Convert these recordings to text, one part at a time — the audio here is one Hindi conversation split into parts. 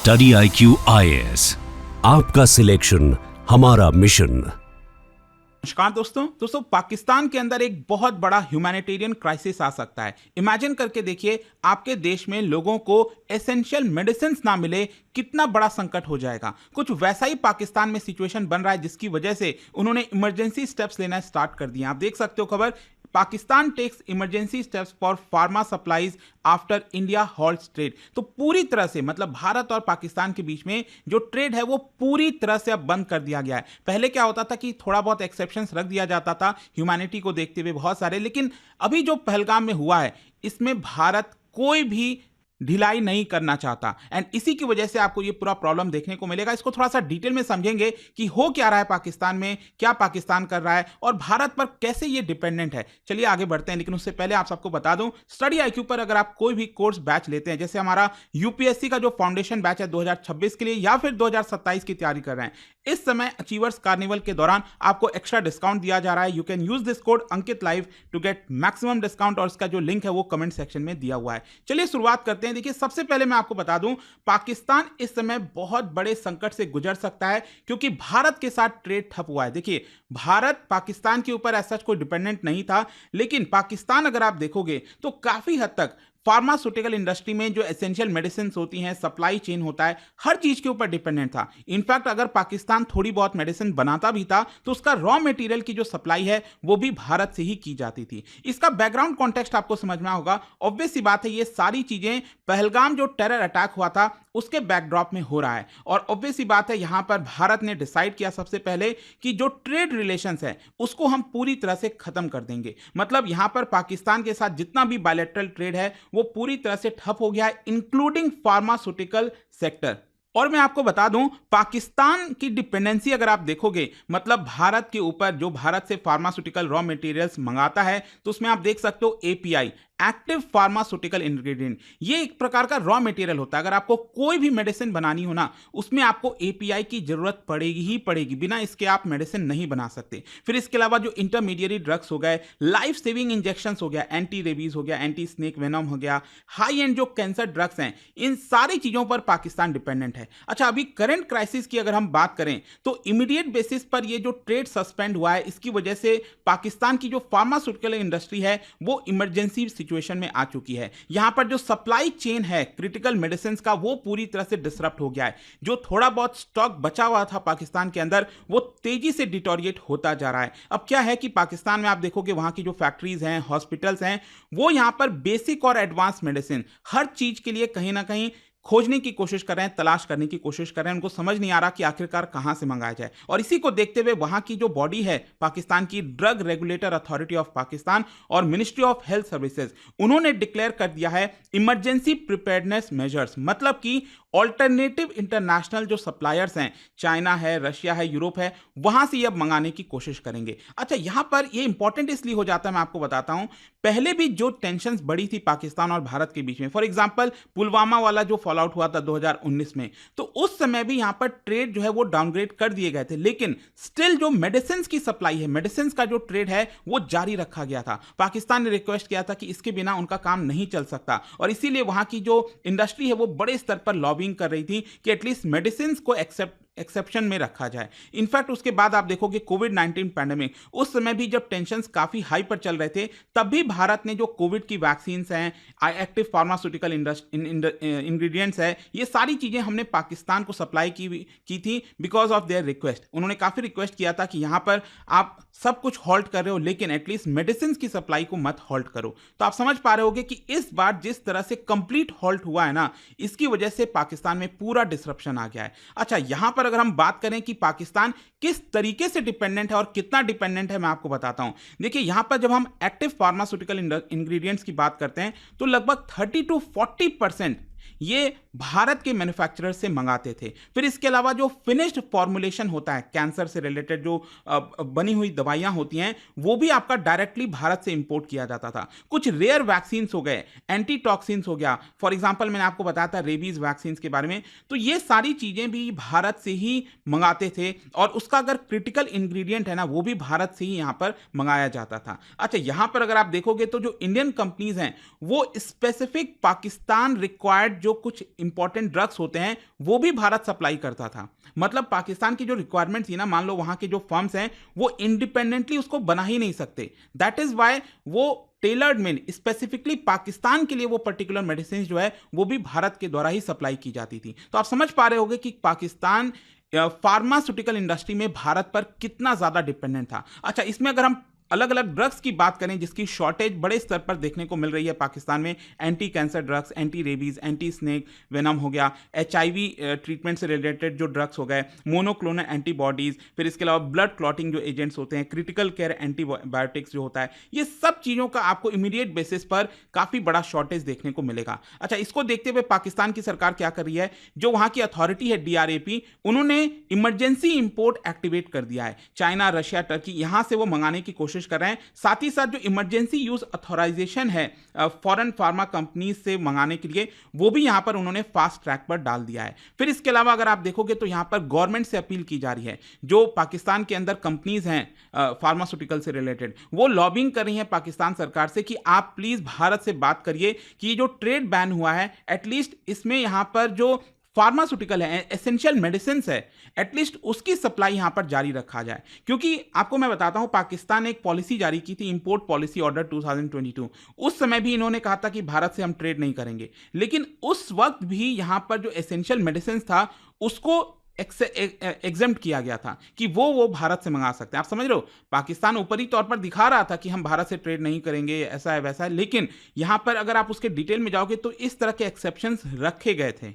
स्टडी IQ IAS, आपका सिलेक्शन हमारा मिशन। नमस्कार दोस्तों पाकिस्तान के अंदर एक बहुत बड़ा ह्यूमैनिटेरियन क्राइसिस आ सकता है। इमेजिन करके देखिए, आपके देश में लोगों को एसेंशियल मेडिसिन ना मिले, कितना बड़ा संकट हो जाएगा। कुछ वैसा ही पाकिस्तान में सिचुएशन बन रहा है, जिसकी वजह से उन्होंने इमरजेंसी स्टेप्स लेना स्टार्ट कर दिए। आप देख सकते हो खबर, Pakistan takes emergency steps for pharma supplies after India halts trade. तो पूरी तरह से मतलब भारत और पाकिस्तान के बीच में जो ट्रेड है वो पूरी तरह से अब बंद कर दिया गया है। पहले क्या होता था कि थोड़ा बहुत एक्सेप्शंस रख दिया जाता था ह्यूमैनिटी को देखते हुए बहुत सारे, लेकिन अभी जो पहलगाम में हुआ है इसमें भारत कोई भी ढिलाई नहीं करना चाहता एंड इसी की वजह से आपको ये पूरा प्रॉब्लम देखने को मिलेगा। इसको थोड़ा सा डिटेल में समझेंगे कि हो क्या रहा है पाकिस्तान में, क्या पाकिस्तान कर रहा है और भारत पर कैसे ये डिपेंडेंट है। चलिए आगे बढ़ते हैं, लेकिन उससे पहले आप सबको बता दूं, स्टडी IQ पर अगर आप कोई भी कोर्स बैच लेते हैं, जैसे हमारा यूपीएससी का जो फाउंडेशन बैच है 2026 के लिए या फिर 2027 की तैयारी कर रहे हैं, इस समय अचीवर्स कार्निवल के दौरान आपको एक्स्ट्रा डिस्काउंट दिया जा रहा है। You can use this code Ankit live to get maximum discount और इसका जो लिंक है वो कमेंट सेक्शन में दिया हुआ है। चलिए शुरुआत करते हैं। देखिए, सबसे पहले मैं आपको बता दूं, पाकिस्तान इस समय बहुत बड़े संकट से गुजर सकता है क्योंकि भारत के साथ ट्रेड ठप हुआ है। देखिए, भारत पाकिस्तान के ऊपर ऐसा कोई डिपेंडेंट नहीं था, लेकिन पाकिस्तान अगर आप देखोगे तो काफी हद तक फार्मास्यूटिकल इंडस्ट्री में जो एसेंशियल मेडिसिन होती हैं, सप्लाई चेन होता है, हर चीज के ऊपर डिपेंडेंट था। इनफैक्ट अगर पाकिस्तान थोड़ी बहुत मेडिसिन बनाता भी था तो उसका रॉ मटेरियल की जो सप्लाई है वो भी भारत से ही की जाती थी। इसका बैकग्राउंड कॉन्टेक्स्ट आपको समझना होगा। ऑब्वियस सी बात है, ये सारी चीजें पहलगाम जो टेरर अटैक हुआ था उसके बैकड्रॉप में हो रहा है और ऑब्वियस सी बात है, यहां पर भारत ने डिसाइड किया सबसे पहले कि जो ट्रेड रिलेशंस है उसको हम पूरी तरह से खत्म कर देंगे। मतलब यहां पर पाकिस्तान के साथ जितना भी बायलैटरल ट्रेड है वो पूरी तरह से ठप हो गया है, इंक्लूडिंग फार्मास्यूटिकल सेक्टर। और मैं आपको बता दूं, पाकिस्तान की डिपेंडेंसी अगर आप देखोगे, मतलब भारत के ऊपर जो भारत से फार्मास्यूटिकल रॉ मटेरियल्स मंगाता है, तो उसमें आप देख सकते हो API, एक्टिव फार्मास्यूटिकल इंग्रेडिएंट, ये एक प्रकार का रॉ मटेरियल होता है। अगर आपको कोई भी मेडिसिन बनानी हो ना, उसमें आपको API की जरूरत पड़ेगी ही पड़ेगी, बिना इसके आप मेडिसिन नहीं बना सकते। फिर इसके अलावा जो इंटरमीडिएरी ड्रग्स हो गए, लाइफ सेविंग इंजेक्शन हो गया, एंटी रेबीज हो गया, एंटी स्नेक वेनम हो गया, हाई एंड जो कैंसर ड्रग्स हैं, इन सारी चीजों पर पाकिस्तान डिपेंडेंट है। अच्छा, अभी करंट क्राइसिस की अगर हम बात करें तो इमीडिएट बेसिस पर ये जो ट्रेड सस्पेंड हुआ है, इसकी वजह से पाकिस्तान की जो फार्मास्यूटिकल इंडस्ट्री है वो इमरजेंसी सिचुएशन में आ चुकी है। यहां पर जो सप्लाई चेन है क्रिटिकल मेडिसिन का वो पूरी तरह से डिसरप्ट हो गया है। जो थोड़ा बहुत स्टॉक बचा हुआ था पाकिस्तान के अंदर वो तेजी से डिटोरिएट होता जा रहा है। अब क्या है कि पाकिस्तान में आप देखोगे वहां की जो फैक्ट्रीज हैं, हॉस्पिटल्स हैं, वो यहां पर बेसिक और एडवांस मेडिसिन हर चीज के लिए कहीं ना कहीं खोजने की कोशिश कर रहे हैं, तलाश करने की कोशिश कर रहे हैं। उनको समझ नहीं आ रहा कि आखिरकार कहां से मंगाया जाए। और इसी को देखते हुए वहां की जो बॉडी है पाकिस्तान की, drug regulator authority of Pakistan और मिनिस्ट्री ऑफ हेल्थ सर्विसेज, उन्होंने डिक्लेयर कर दिया है इमरजेंसी प्रिपेयर्डनेस मेजर्स। मतलब कि ऑल्टरनेटिव इंटरनेशनल जो सप्लायर्स हैं, चाइना है, रशिया है, यूरोप है, वहां से अब मंगाने की कोशिश करेंगे। अच्छा, यहां पर ये इंपॉर्टेंट इसलिए हो जाता है, मैं आपको बताता हूं। पहले भी जो टेंशन बढ़ी थी पाकिस्तान और भारत के बीच में, फॉर एग्जांपल पुलवामा वाला जो फॉल आउट हुआ था 2019 में, तो उस समय भी यहां पर ट्रेड जो है वो डाउनग्रेड कर दिए गए थे, लेकिन स्टिल जो मेडिसिन की सप्लाई है, मेडिसिन का जो ट्रेड है वो जारी रखा गया था। पाकिस्तान ने रिक्वेस्ट किया था कि इसके बिना उनका काम नहीं चल सकता और इसीलिए वहां की जो इंडस्ट्री है वो बड़े स्तर पर लॉबिंग कर रही थी कि एटलीस्ट मेडिसिन को एक्सेप्शन में रखा जाए। इनफैक्ट उसके बाद आप देखोगे कोविड-19 पैंडेमिक, उस समय भी जब टेंशंस काफी हाई पर चल रहे थे, तब भी भारत ने जो कोविड की वैक्सीन हैं, एक्टिव फार्मास्यूटिकल इंग्रेडिएंट्स है, ये सारी चीजें हमने पाकिस्तान को सप्लाई की थी बिकॉज ऑफ देयर रिक्वेस्ट। उन्होंने काफी रिक्वेस्ट किया था कि यहां पर आप सब कुछ हॉल्ट कर रहे हो, लेकिन एटलीस्ट मेडिसिन की सप्लाई को मत हॉल्ट करो। तो आप समझ पा रहे होगे कि इस बार जिस तरह से कंप्लीट हॉल्ट हुआ है ना, इसकी वजह से पाकिस्तान में पूरा डिसरप्शन आ गया है। अच्छा, यहां पर अगर हम बात करें कि पाकिस्तान किस तरीके से डिपेंडेंट है और कितना डिपेंडेंट है, मैं आपको बताता हूं। देखिए, यहां पर जब हम एक्टिव फार्मास्यूटिकल इंग्रेडिएंट्स की बात करते हैं तो लगभग 30 to 40% ये भारत के मैन्युफैक्चरर से मंगाते थे। फिर इसके अलावा जो फिनिश्ड फॉर्मुलेशन होता है, कैंसर से रिलेटेड जो बनी हुई दवाइयां होती हैं, वो भी आपका डायरेक्टली भारत से इंपोर्ट किया जाता था। कुछ रेयर वैक्सीन हो गए, एंटी टॉक्सिन्स हो गया, फॉर एग्जांपल मैंने आपको बताया था रेबीज वैक्सीन के बारे में, तो ये सारी चीजें भी भारत से ही मंगाते थे और उसका अगर क्रिटिकल इंग्रेडिएंट है ना, वो भी भारत से ही यहां पर मंगाया जाता था। अच्छा, यहां पर अगर आप देखोगे तो जो इंडियन कंपनीज हैं वो स्पेसिफिक पाकिस्तान रिक्वायर्ड रिक्वायर्ड जो कुछ इंपॉर्टेंट ड्रग्स होते हैं वो भी भारत सप्लाई करता था। मतलब पाकिस्तान की जो रिक्वायरमेंट थी ना, मान लो वहां के जो फर्म्स हैं वो इंडिपेंडेंटली उसको बना ही नहीं सकते। दैट इज वाई वो टेलर्ड में स्पेसिफिकली पाकिस्तान के लिए वो पर्टिकुलर मेडिसिन जो है वो भी भारत के द्वारा ही सप्लाई की जाती थी। तो आप समझ पा रहे होंगे कि पाकिस्तान फार्मास्यूटिकल इंडस्ट्री में भारत पर कितना ज्यादा डिपेंडेंट था। अच्छा, इसमें अगर हम अलग अलग ड्रग्स की बात करें जिसकी शॉर्टेज बड़े स्तर पर देखने को मिल रही है पाकिस्तान में, anti cancer drugs, anti rabies, anti snake venom हो गया, HIV ट्रीटमेंट से रिलेटेड जो ड्रग्स हो गए, मोनोक्लोनल एंटीबॉडीज, फिर इसके अलावा ब्लड क्लॉटिंग जो एजेंट्स होते हैं, क्रिटिकल केयर एंटीबायोटिक्स जो होता है, ये सब चीज़ों का आपको इमीडिएट बेसिस पर काफ़ी बड़ा शॉर्टेज देखने को मिलेगा। अच्छा, इसको देखते हुए पाकिस्तान की सरकार क्या कर रही है, जो वहाँ की अथॉरिटी है DRAP, उन्होंने इमरजेंसी इंपोर्ट एक्टिवेट कर दिया है। चाइना, रशिया, टर्की यहाँ से वो मंगाने की कोशिश कर रहे हैं। साथ ही साथ जो इमरजेंसी यूज अथॉराइजेशन है फॉरेन फार्मा कंपनीज से मंगाने के लिए, वो भी यहां पर उन्होंने फास्ट ट्रैक पर डाल दिया है। फिर इसके अलावा अगर आप देखोगे तो यहां पर गवर्नमेंट से अपील की जा रही है, जो पाकिस्तान के अंदर कंपनीज हैं फार्मास्यूटिकल से रिलेटेड, वो लॉबिंग कर रही हैं पाकिस्तान सरकार से कि आप प्लीज भारत से बात करिए कि ये जो ट्रेड बैन हुआ है, एटलीस्ट इसमें यहां पर जो फार्मास्यूटिकल है, एसेंशियल मेडिसिन है, एटलीस्ट उसकी सप्लाई यहां पर जारी रखा जाए। क्योंकि आपको मैं बताता हूं, पाकिस्तान ने एक पॉलिसी जारी की थी, इंपोर्ट पॉलिसी ऑर्डर 2022। उस समय भी इन्होंने कहा था कि भारत से हम ट्रेड नहीं करेंगे, लेकिन उस वक्त भी यहां पर जो एसेंशियल मेडिसिन था उसको एग्जेम्प्ट किया गया था कि वो भारत से मंगा सकते हैं। आप समझ रहे हो, पाकिस्तान ऊपरी तौर पर दिखा रहा था कि हम भारत से ट्रेड नहीं करेंगे, ऐसा है वैसा है, लेकिन यहां पर अगर आप उसके डिटेल में जाओगे तो इस तरह के एक्सेप्शंस रखे गए थे।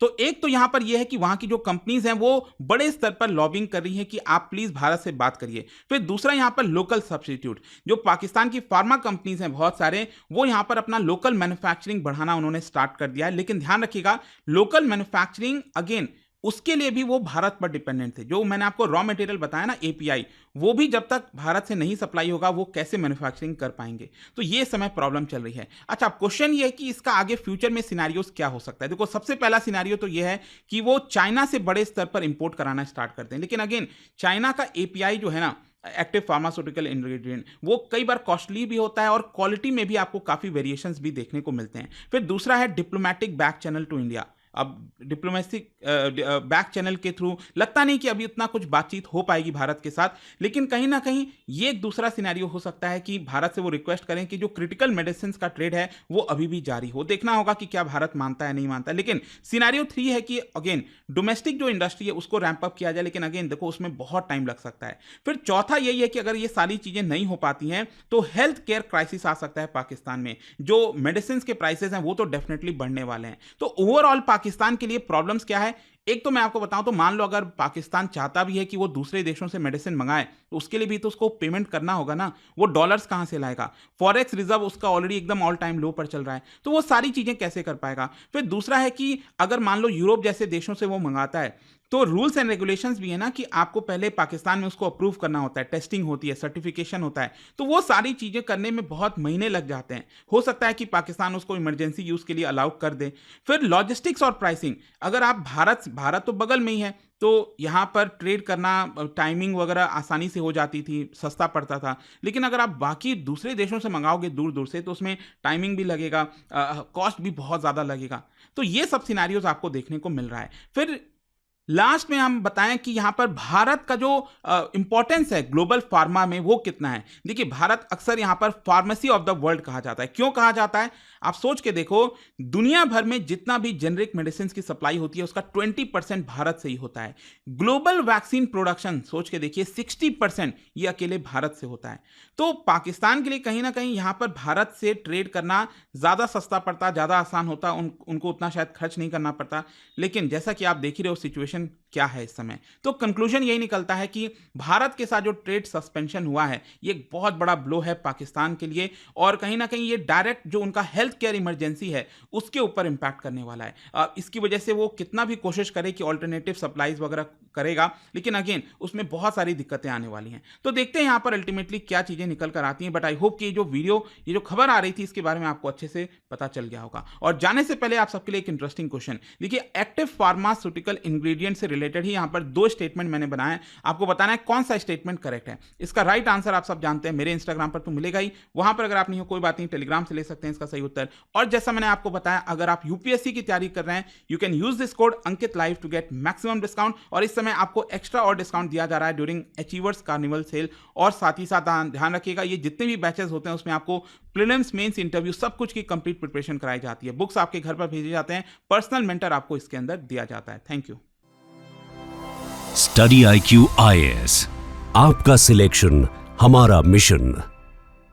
तो एक तो यहां पर यह है कि वहां की जो कंपनीज हैं वो बड़े स्तर पर लॉबिंग कर रही हैं कि आप प्लीज भारत से बात करिए। फिर दूसरा यहां पर लोकल सब्स्टिट्यूट, जो पाकिस्तान की फार्मा कंपनीज हैं बहुत सारे, वो यहां पर अपना लोकल मैन्युफैक्चरिंग बढ़ाना उन्होंने स्टार्ट कर दिया है। लेकिन ध्यान रखिएगा, लोकल मैन्युफैक्चरिंग अगेन उसके लिए भी वो भारत पर डिपेंडेंट थे। जो मैंने आपको रॉ मटेरियल बताया ना, API, वो भी जब तक भारत से नहीं सप्लाई होगा वो कैसे मैन्युफैक्चरिंग कर पाएंगे। तो ये समय प्रॉब्लम चल रही है। अच्छा, अब क्वेश्चन ये है कि इसका आगे फ्यूचर में सिनेरियोस क्या हो सकता है। देखो, सबसे पहला सिनेरियो तो ये है कि वो चाइना से बड़े स्तर पर इंपोर्ट कराना स्टार्ट करते हैं। लेकिन अगेन चाइना का API जो है ना, एक्टिव फार्मास्यूटिकल इंग्रेडिएंट, वो कई बार कॉस्टली भी होता है और क्वालिटी में भी आपको काफ़ी वेरिएशंस भी देखने को मिलते हैं। फिर दूसरा है diplomatic back channel to India. अब डिप्लोमेटिक बैक चैनल के थ्रू लगता नहीं कि अभी उतना कुछ बातचीत हो पाएगी भारत के साथ, लेकिन कहीं ना कहीं ये एक दूसरा सिनेरियो हो सकता है कि भारत से वो रिक्वेस्ट करें कि जो क्रिटिकल मेडिसिन का ट्रेड है वो अभी भी जारी हो। देखना होगा कि क्या भारत मानता है नहीं मानता है। लेकिन सिनेरियो 3 है कि अगेन डोमेस्टिक जो इंडस्ट्री है उसको रैंप अप किया जाए, लेकिन अगेन देखो उसमें बहुत टाइम लग सकता है। फिर चौथा यही है कि अगर ये सारी चीजें नहीं हो पाती हैं तो हेल्थ केयर क्राइसिस आ सकता है पाकिस्तान में। जो मेडिसिन के प्राइसेस हैं वो तो डेफिनेटली बढ़ने वाले हैं। तो ओवरऑल पाकिस्तान के लिए प्रॉब्लम्स क्या है, एक तो मैं आपको बताऊं तो मान लो अगर पाकिस्तान चाहता भी है कि वो दूसरे देशों से मेडिसिन मंगाए तो उसके लिए भी तो उसको पेमेंट करना होगा ना। वो डॉलर्स कहां से लाएगा, फॉरेक्स रिजर्व उसका ऑलरेडी एकदम ऑल टाइम लो पर चल रहा है, तो वो सारी चीजें कैसे कर पाएगा। फिर दूसरा है कि अगर मान लो यूरोप जैसे देशों से वो मंगाता है तो रूल्स एंड रेगुलेशंस भी है ना कि आपको पहले पाकिस्तान में उसको अप्रूव करना होता है, टेस्टिंग होती है, सर्टिफिकेशन होता है, तो वो सारी चीजें करने में बहुत महीने लग जाते हैं। हो सकता है कि पाकिस्तान उसको इमरजेंसी यूज के लिए अलाउ कर दे। फिर लॉजिस्टिक्स और प्राइसिंग, अगर आप भारत तो बगल में ही है तो यहाँ पर ट्रेड करना, टाइमिंग वगैरह आसानी से हो जाती थी, सस्ता पड़ता था। लेकिन अगर आप बाकी दूसरे देशों से मंगाओगे दूर दूर से तो उसमें टाइमिंग भी लगेगा, कॉस्ट भी बहुत ज़्यादा लगेगा। तो ये सब सिनेरियोज आपको देखने को मिल रहा है। फिर लास्ट में हम बताएं कि यहां पर भारत का जो इंपॉर्टेंस है ग्लोबल फार्मा में वो कितना है। देखिए, भारत अक्सर यहां पर फार्मेसी ऑफ द वर्ल्ड कहा जाता है। क्यों कहा जाता है, आप सोच के देखो, दुनिया भर में जितना भी जेनरिक मेडिसिन की सप्लाई होती है उसका 20% भारत से ही होता है। ग्लोबल वैक्सीन प्रोडक्शन सोच के देखिए 60% ये अकेले भारत से होता है। तो पाकिस्तान के लिए कहीं ना कहीं यहां पर भारत से ट्रेड करना ज्यादा सस्ता पड़ता, ज्यादा आसान होता, उनको उतना शायद खर्च नहीं करना पड़ता। लेकिन जैसा कि आप देख ही रहे हो सिचुएशन क्या है इस समय, तो कंक्लूजन यही निकलता है कि भारत के साथ जो ट्रेड सस्पेंशन हुआ है ये एक बहुत बड़ा ब्लो है पाकिस्तान के लिए, और कहीं ना कहीं ये डायरेक्ट जो उनका हेल्थ केयर इमरजेंसी है उसके ऊपर इंपैक्ट करने वाला है। इसकी वजह से वो कितना भी कोशिश करे कि ऑल्टरनेटिव सप्लाईज वगैरह करेगा, लेकिन अगेन उसमें बहुत सारी दिक्कतें आने वाली हैं। तो देखते हैं यहाँ पर अल्टीमेटली क्या चीजें निकल कर आती हैं। बट आई होप कि ये जो खबर आ रही थी इसके बारे में आपको अच्छे से पता चल गया होगा। और जाने से पहले आप सबके लिए एक इंटरेस्टिंग क्वेश्चन, देखिए, एक्टिव फार्मास्यूटिकल इंग्रेडिएंट से रिलेटेड ही यहाँ पर 2 स्टेटमेंट मैंने बनाए हैं। आपको बताना है कौन सा स्टेटमेंट करेक्ट है। इसका राइट आंसर आप सब जानते हैं, मेरे इंस्टाग्राम पर तो मिलेगा ही, वहां पर अगर आप नहीं हो कोई बात नहीं, टेलीग्राम से ले सकते हैं इसका सही उत्तर। और जैसा मैंने आपको बताया, अगर आप यूपीएससी की तैयारी कर रहे हैं, you can use this code Ankit live to get maximum discount. और इस समय आपको एक्स्ट्रा और डिस्काउंट दिया जा रहा है ड्यूरिंग अचीवर्स कार्निवल सेल। और साथ ही साथ ध्यान रखिएगा, ये जितने भी बैचेस होते हैं उसमें आपको प्रीलिम्स, मेंस, इंटरव्यू सब कुछ की कंप्लीट प्रिपरेशन कराई जाती है। बुक्स आपके घर पर भेजे जाते हैं, पर्सनल मेंटर आपको इसके अंदर दिया जाता है। Thank you. Study IQ IAS, आपका सिलेक्शन हमारा मिशन।